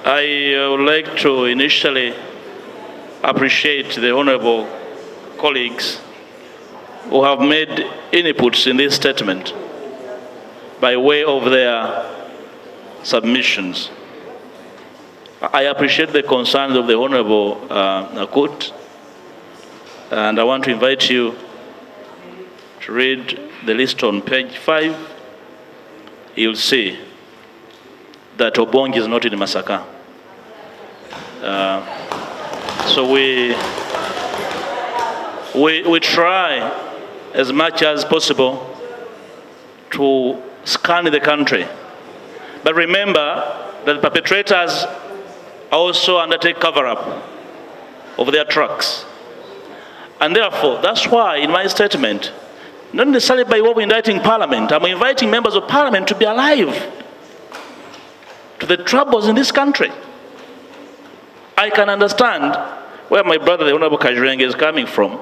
I would like to initially appreciate the honorable colleagues who have made inputs in this statement by way of their submissions. I appreciate the concerns of the Honorable Nakut, and I want to invite you to read the list on page 5. You'll see that Obongi is not in Masaka. So we try as much as possible to scan the country. But remember that perpetrators also undertake cover-up of their tracks. And therefore, that's why in my statement, not necessarily by what we're indicting Parliament, I'm inviting members of Parliament to be alive to the troubles in this country. I can understand where my brother, the Honorable Kajurenge, is coming from.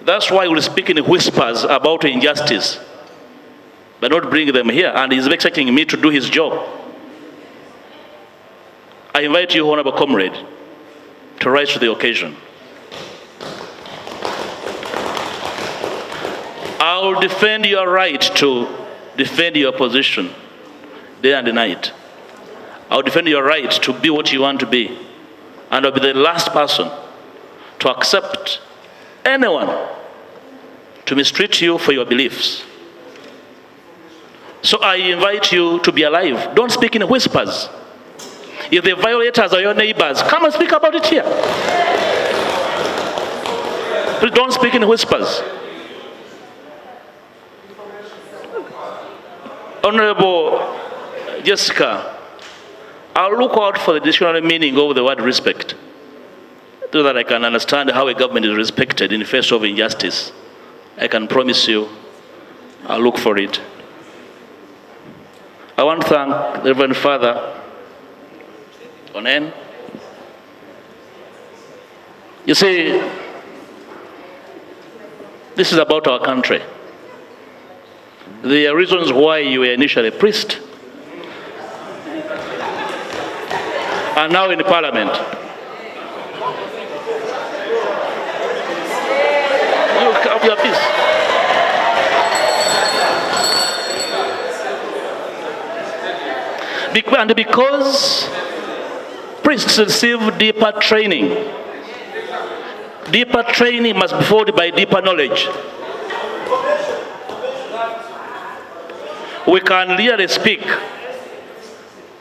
That's why we'll speak in whispers about injustice, but not bring them here, and he's expecting me to do his job. I invite you, Honorable Comrade, to rise to the occasion. I'll defend your right to defend your position day and night. I'll defend your right to be what you want to be. And I'll be the last person to accept anyone to mistreat you for your beliefs. So I invite you to be alive. Don't speak in whispers. If the violators are your neighbors, come and speak about it here. Please don't speak in whispers. Honorable Jessica, I'll look out for the dictionary meaning of the word respect, so that I can understand how a government is respected in the face of injustice. I can promise you, I'll look for it. I want to thank the Reverend Father Onen. You see, this is about our country. There are reasons why you were initially a priest and now in Parliament. You have your peace. And because priests receive deeper training must be followed by deeper knowledge. We can really speak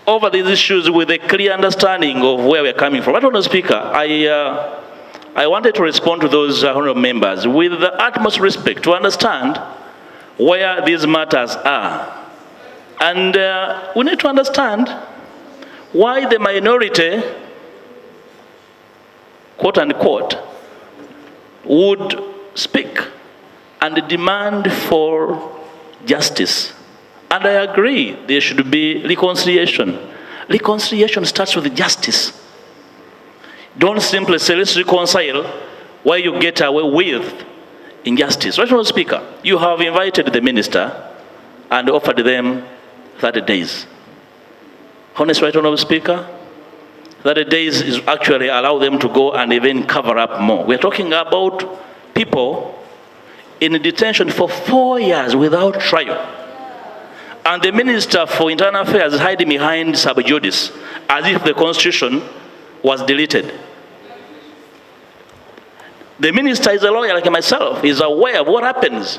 over these issues with a clear understanding of where we're coming from. Honourable Speaker, I wanted to respond to those honourable members with the utmost respect to understand where these matters are. And we need to understand why the minority, quote unquote, would speak and demand for justice. And I agree, there should be reconciliation. Reconciliation starts with justice. Don't simply say, let's reconcile where you get away with injustice. Honourable Speaker, you have invited the minister and offered them 30 days. Honestly, Honourable Speaker, 30 days is actually allow them to go and even cover up more. We're talking about people in detention for 4 years without trial. And the Minister for Internal Affairs is hiding behind sub judice as if the Constitution was deleted. The Minister is a lawyer like myself, is aware of what happens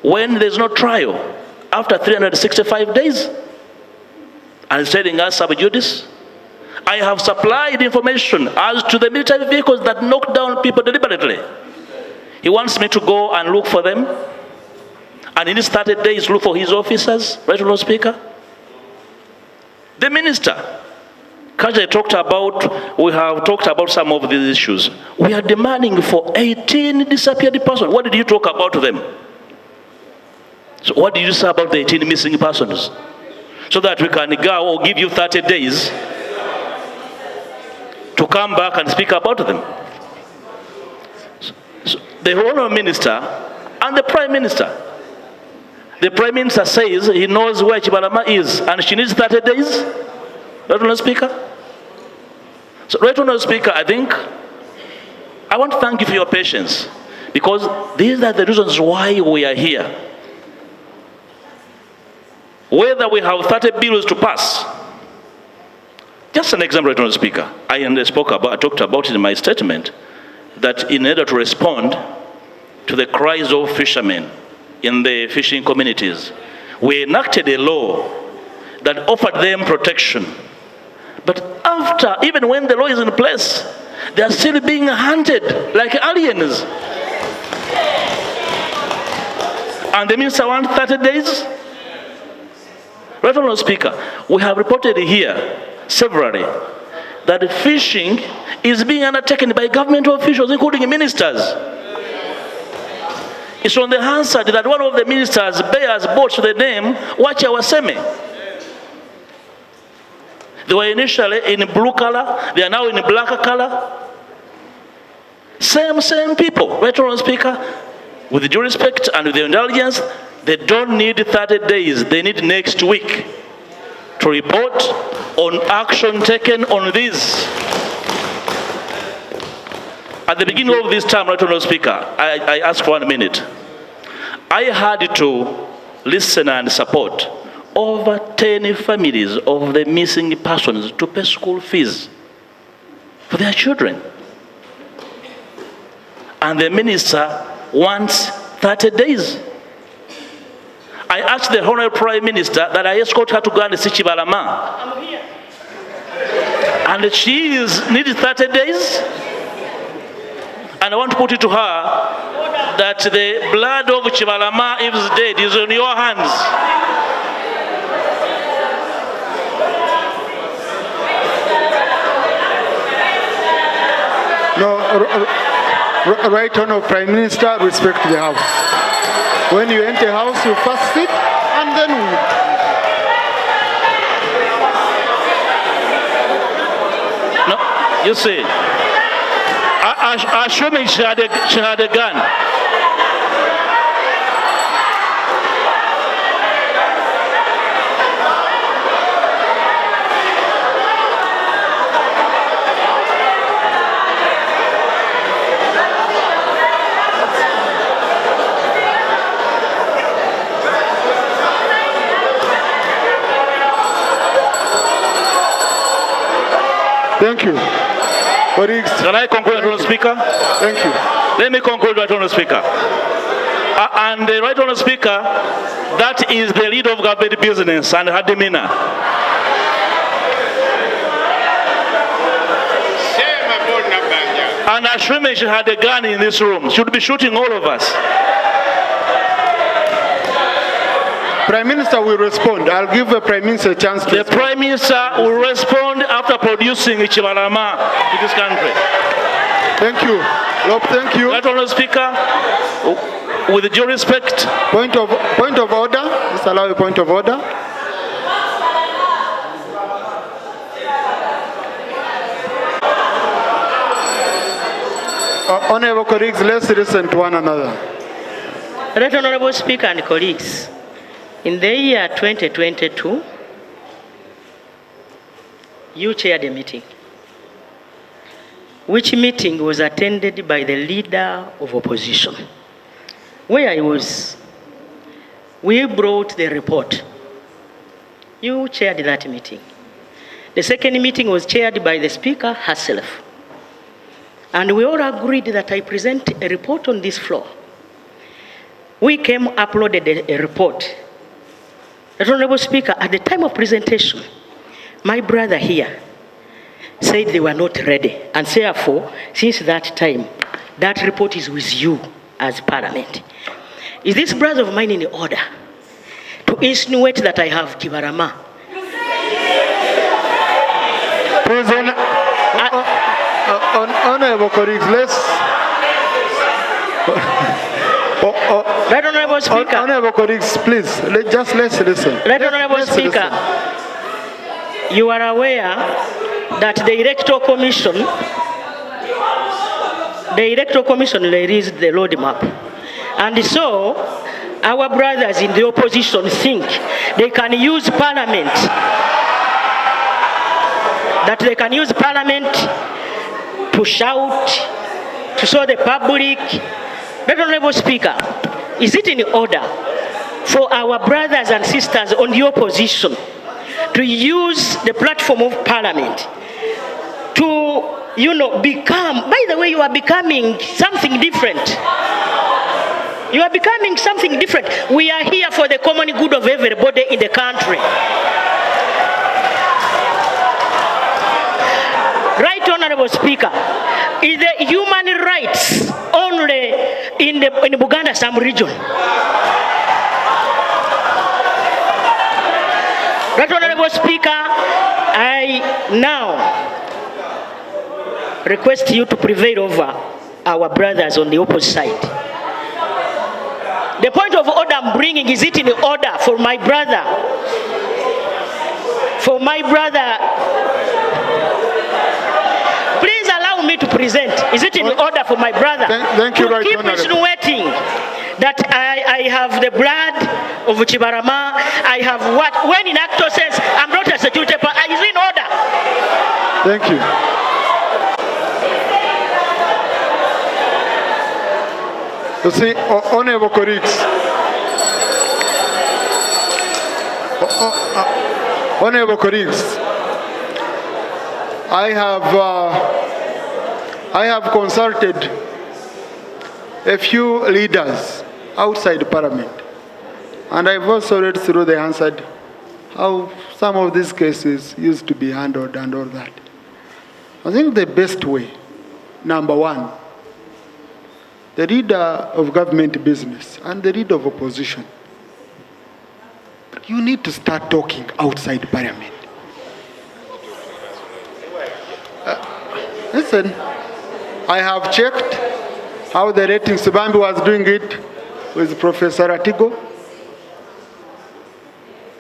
when there's no trial after 365 days. And he's telling us sub judice. I have supplied information as to the military vehicles that knock down people deliberately. He wants me to go and look for them. And in these 30 days, look for his officers, right, Honourable Speaker? The minister, Kajai talked about, we have talked about some of these issues. We are demanding for 18 disappeared persons. What did you talk about to them? So what did you say about the 18 missing persons? So that we can go or give you 30 days to come back and speak about them. So the Honourable Minister and the Prime Minister. The Prime Minister says he knows where Chibalama is and she needs 30 days. Honourable Speaker. So, Right Honourable Speaker, I want to thank you for your patience, because these are the reasons why we are here. Whether we have 30 bills to pass, just an example, Right Honourable Speaker, I talked about it in my statement, that in order to respond to the cries of fishermen in the fishing communities, we enacted a law that offered them protection. But after, even when the law is in place, they are still being hunted like aliens. And the minister wants 30 days? Right Honourable Speaker, we have reported here severally that fishing is being undertaken by government officials, including ministers. It's on the Hansard that one of the ministers bears boats to the name Wacha Waseme. They were initially in blue color, they are now in black color. Same people. Right Honourable Speaker, with due respect and with the indulgence, they don't need 30 days, they need next week to report on action taken on this. At the beginning of this time, Right Honourable Speaker, I asked for 1 minute. I had to listen and support over 10 families of the missing persons to pay school fees for their children. And the minister wants 30 days. I asked the Honourable Prime Minister that I escort her to go and see Chibalama. I'm here. And she needs 30 days. And I want to put it to her that the blood of Chibalama, if it's dead, is on your hands. No, Right Honourable Prime Minister, respect the House. When you enter the House, you first sit and then No, you see, assuming she had a gun. Thank you. Colleagues. Can I conclude, Right Honourable Speaker? Thank you. Let me conclude, Right Honourable Speaker. And the Right Honourable Speaker, that is the leader of government business and her demeanor. And assuming she had a gun in this room, she would be shooting all of us. Prime Minister will respond. I'll give the Prime Minister a chance to The respond. Prime Minister will respond after producing Chibalama to this country. Thank you. Lop, thank you. Right Honourable Speaker, with due respect. Point of order. Let's allow a point of order. Honourable colleagues, let's listen to one another. Right Honourable Speaker and colleagues, in the year 2022, you chaired a meeting, which meeting was attended by the leader of opposition. Where I was, we brought the report. You chaired that meeting. The second meeting was chaired by the Speaker herself. And we all agreed that I present a report on this floor. We uploaded a report. Honourable Speaker, at the time of presentation, my brother here said they were not ready. And therefore, since that time, that report is with you as Parliament. Is this brother of mine in order to insinuate that I have Kibarama? Honourable colleagues, let's... Right Honourable Speaker. Honourable colleagues, please, let's listen. Right Honourable Speaker, you are aware that the Electoral Commission released the roadmap. And so, our brothers in the opposition think they can use Parliament. that they can use Parliament to shout, to show the public. Right Honorable Speaker, is it in order for our brothers and sisters on the opposition to use the platform of Parliament to, become, by the way, you are becoming something different. You are becoming something different. We are here for the common good of everybody in the country. Right Honorable Speaker, is the human rights only in Buganda some region? Right Honorable Speaker, I now request you to prevail over our brothers on the opposite side. The point of order I'm bringing, is it in order for my brother? Please allow me to present. Is it in order for my brother? Thank you, Right Keep Honorable. insinuating that I have the blood of Chibarama, I have what? When in actual sense, I'm not a security person. Is it in order? Thank you. You see, Honorable colleagues, Honorable colleagues, I have consulted a few leaders outside Parliament, and I've also read through the answered how some of these cases used to be handled and all that. I think the best way, number one, the leader of government business and the leader of opposition, you need to start talking outside Parliament. Listen, I have checked how the ratings Subambi was doing it with Professor Atigo.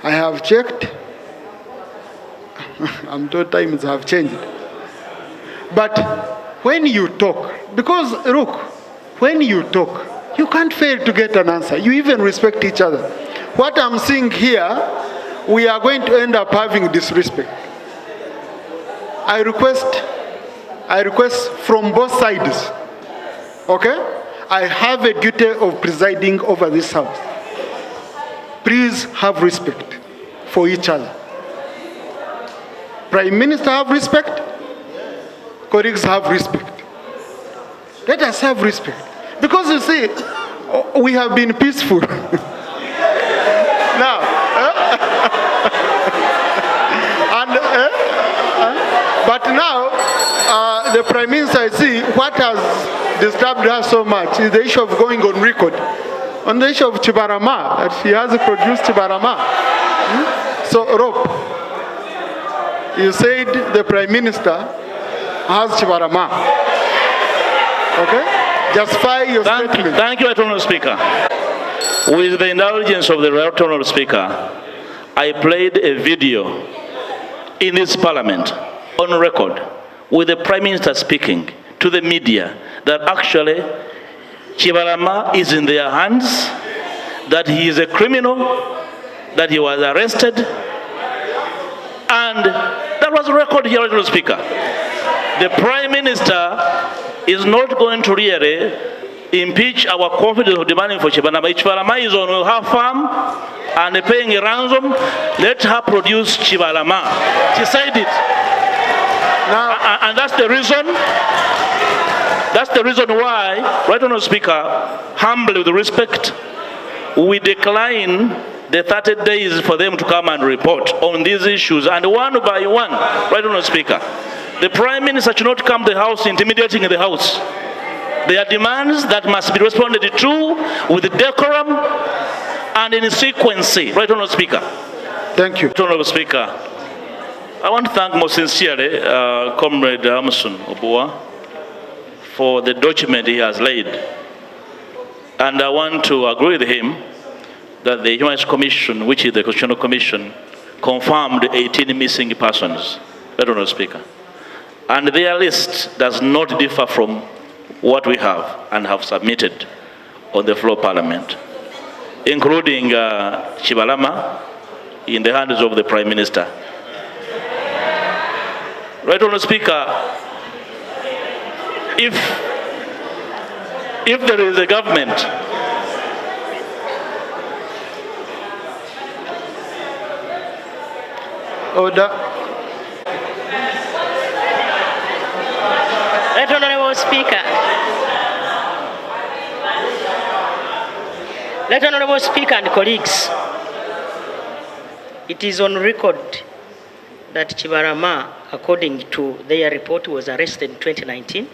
I have checked. I'm told times have changed. But when you talk, because look, when you talk, you can't fail to get an answer. You even respect each other. What I'm seeing here, we are going to end up having disrespect. I request from both sides, okay? I have a duty of presiding over this house. Please have respect for each other. Prime Minister have respect, colleagues have respect. Let us have respect. Because you see, we have been peaceful. Now, but now, the Prime Minister, I see, what has disturbed her so much is the issue of going on record. On the issue of Chibarama, that she has produced Chibarama. So, Rob, you said the Prime Minister has Chibarama. Okay? Justify your statement. Thank you, Right Honourable Speaker. With the indulgence of the Right Honourable Speaker, I played a video in this Parliament on record with the Prime Minister speaking to the media that actually Chibarama is in their hands, that he is a criminal, that he was arrested, and that was a record here, Right Honourable Speaker. The Prime Minister is not going to really impeach our confidence of demanding for Chibarama. Chibarama is on her farm and paying a ransom. Let her produce Chibarama. She said it. Now, and that's the reason. That's the reason why, Right Honourable Speaker, humbly with respect, we decline the 30 days for them to come and report on these issues, and one by one, Right Honourable Speaker, the Prime Minister should not come to the House intimidating the House. There are demands that must be responded to with decorum and in sequence. Right Honourable Speaker. Thank you. Right Honourable Speaker, I want to thank most sincerely Comrade Amason Obua for the document he has laid. And I want to agree with him that the Human Rights Commission, which is the Constitutional Commission, confirmed 18 missing persons. Right Honourable Speaker. And their list does not differ from what we have and have submitted on the floor of Parliament, including Chibarama in the hands of the Prime Minister. Right Honourable Speaker, if there is a government Order. Right Honourable Speaker. Right Honourable Speaker and colleagues, it is on record that Chibarama, according to their report, was arrested in 2019.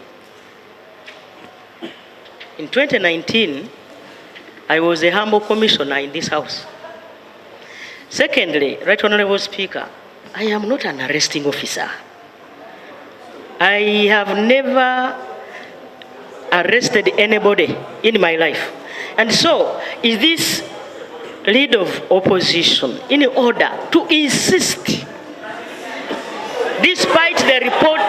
In 2019, I was a humble commissioner in this house. Secondly, Right Honourable Speaker, I am not an arresting officer. I have never arrested anybody in my life. And so, is this leader of opposition in order to insist, despite the report,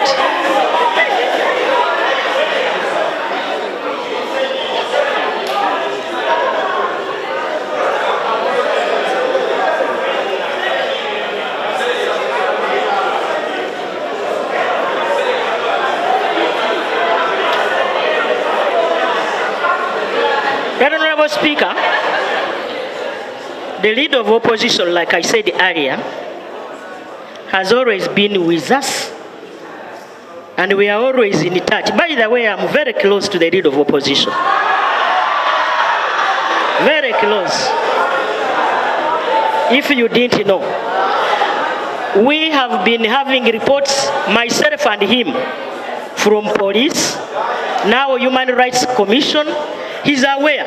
Right Honourable Speaker, the leader of opposition, like I said earlier, has always been with us, and we are always in touch. By the way, I'm very close to the leader of opposition. Very close. If you didn't know, we have been having reports, myself and him, from police, now Human Rights Commission. He's aware.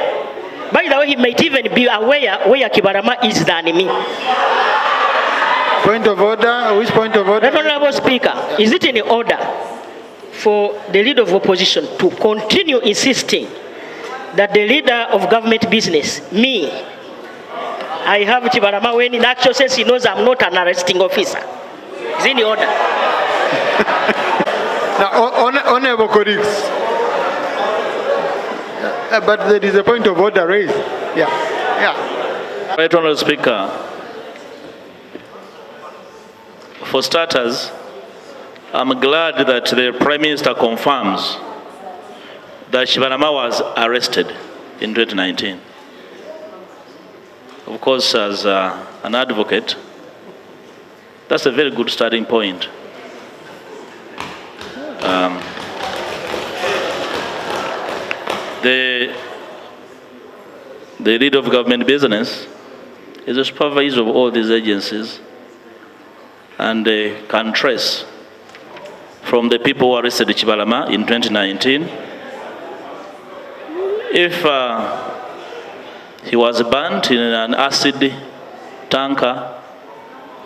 By the way, he might even be aware where Kibarama is than me. Point of order. Which point of order? Honourable Speaker, is it in order for the leader of opposition to continue insisting that the leader of government business, me, I have Kibarama when in actual sense he knows I'm not an arresting officer? Is it in order? Now, honourable colleagues. But there is a point of order raised. Yeah. Right Honourable Speaker, for starters, I'm glad that the Prime Minister confirms that Chibarama was arrested in 2019. Of course, as an advocate, that's a very good starting point. The leader of government business is a supervisor of all these agencies and can trace from the people who arrested Chibalama in 2019 if he was burnt in an acid tanker.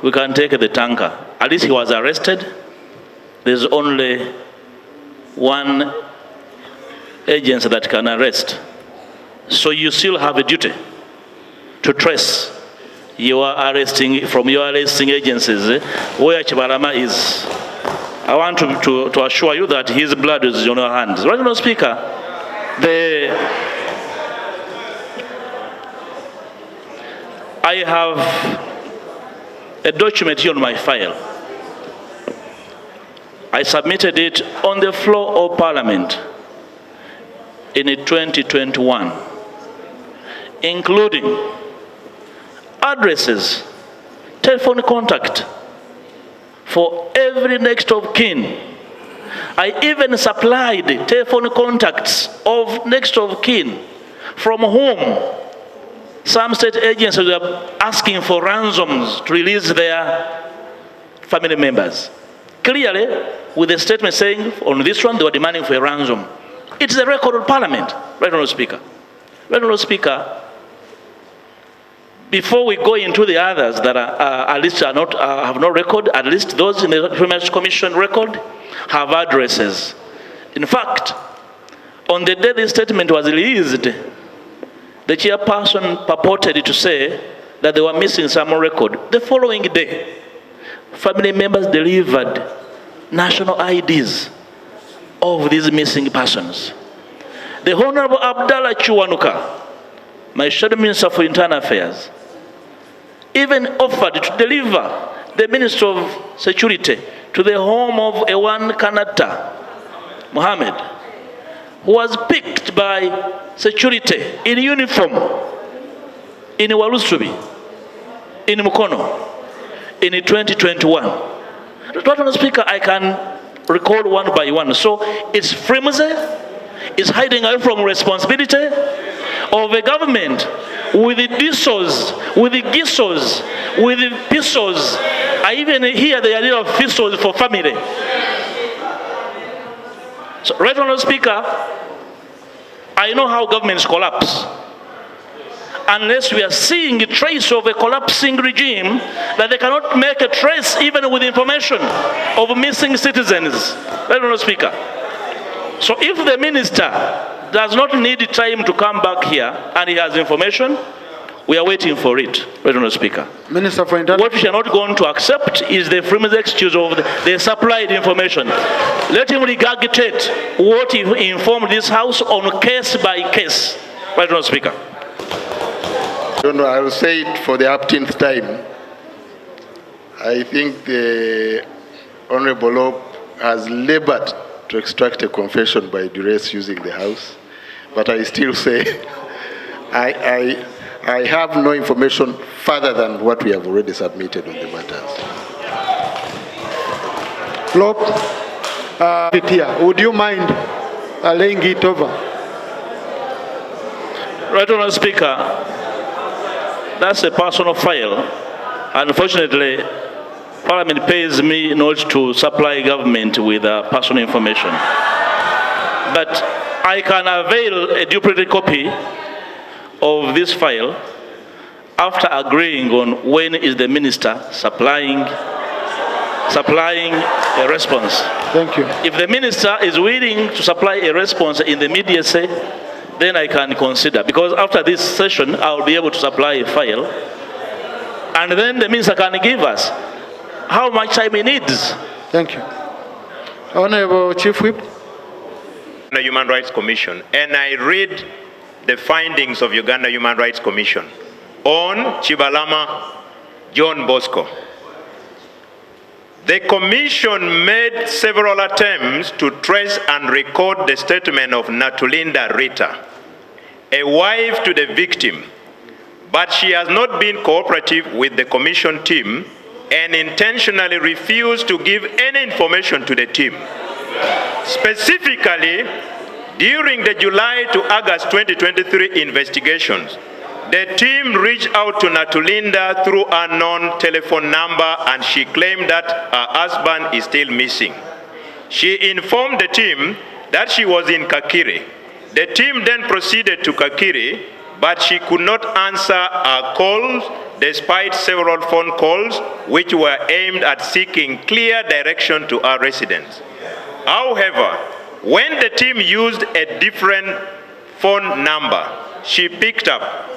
We can take the tanker. At least he was arrested. There's only one agency that can arrest. So you still have a duty to trace your arresting from your arresting agencies where Chibarama is. I want to assure you that his blood is on your hands. Right, Mr. Speaker, I have a document here on my file. I submitted it on the floor of Parliament in 2021, including addresses, telephone contact for every next of kin. I even supplied telephone contacts of next of kin from whom some state agencies were asking for ransoms to release their family members. Clearly, with a statement saying on this one they were demanding for a ransom. It's a record of Parliament, Right Honourable Speaker. Right Honourable Speaker, before we go into the others that are at least have no record, at least those in the Criminal Commission record have addresses. In fact, on the day this statement was released, the chairperson purported to say that they were missing some record. The following day, family members delivered national IDs of these missing persons. The Honorable Abdallah Chuanuka, my Shadow Minister for Internal Affairs, even offered to deliver the Minister of Security to the home of Ewan Kanata Mohammed, who was picked by security in uniform in Walusubi, in Mukono, in 2021. Mr. Speaker, I can recall one by one. So it's flimsy, it's hiding away from responsibility of a government with the DSOs, with the GISOs, with the PISOs. I even hear the idea of FISOs for family. So, Right Honourable Speaker, I know how governments collapse. Unless we are seeing a trace of a collapsing regime, that they cannot make a trace even with information of missing citizens. Right Honourable Speaker. So if the minister does not need time to come back here and he has information, we are waiting for it, Right Honourable Speaker. Minister for Internal. What we are not going to accept is the flimsy excuse of the supplied information. Let him regurgitate what he informed this House on case by case, Right Honourable Speaker. I don't know, I will say it for the upteenth time. I think the Honorable LOP has labored to extract a confession by duress using the House, but I still say I have no information further than what we have already submitted on the matters. LOP, would you mind laying it over? Right Honourable Speaker, that's a personal file. Unfortunately, Parliament pays me not to supply government with personal information. But I can avail a duplicate copy of this file after agreeing on when is the minister supplying a response. Thank you. If the minister is willing to supply a response in the immediacy, then I can consider, because after this session, I'll be able to supply a file, and then the minister can give us how much time he needs. Thank you. Honorable Chief Whip. The Human Rights Commission, and I read the findings of Uganda Human Rights Commission on Chibalama John Bosco. The Commission made several attempts to trace and record the statement of Natulinda Rita, a wife to the victim, but she has not been cooperative with the Commission team and intentionally refused to give any information to the team. Specifically, during the July to August 2023 investigations, the team reached out to Natulinda through an unknown telephone number, and she claimed that her husband is still missing. She informed the team that she was in Kakiri. The team then proceeded to Kakiri, but she could not answer our calls despite several phone calls which were aimed at seeking clear direction to our residents. However, when the team used a different phone number, she picked up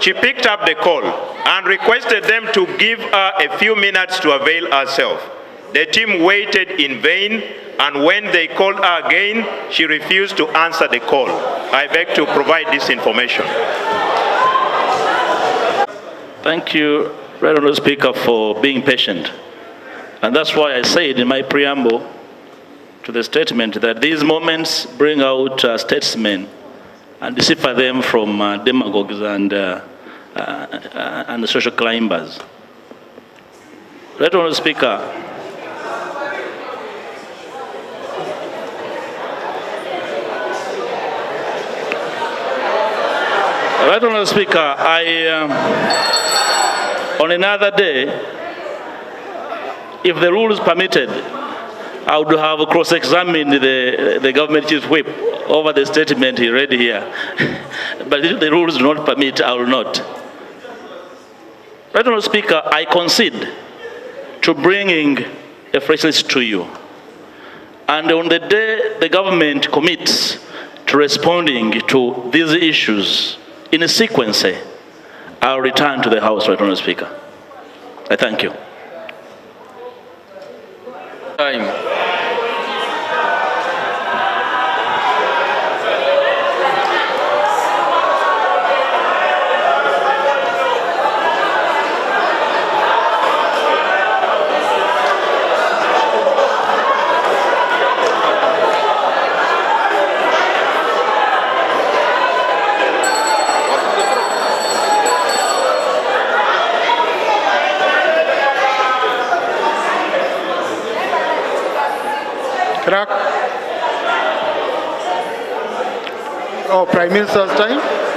the call and requested them to give her a few minutes to avail herself. The team waited in vain, and when they called her again, she refused to answer the call. I beg to provide this information. Thank you, Right Honourable Speaker, for being patient. And that's why I said in my preamble to the statement that these moments bring out statesmen and decipher them from demagogues and social climbers. Right Honourable Speaker, Right Honourable Speaker, on another day, if the rules permitted, I would have cross-examined the government chief whip over the statement he read here. But if the rules do not permit, I will not. Right Honourable Speaker, I concede to bringing a fresh list to you. And on the day the government commits to responding to these issues in a sequence, I'll return to the House, Right Honourable Speaker. I thank you. Time. Clerk. Oh, Prime Minister's time.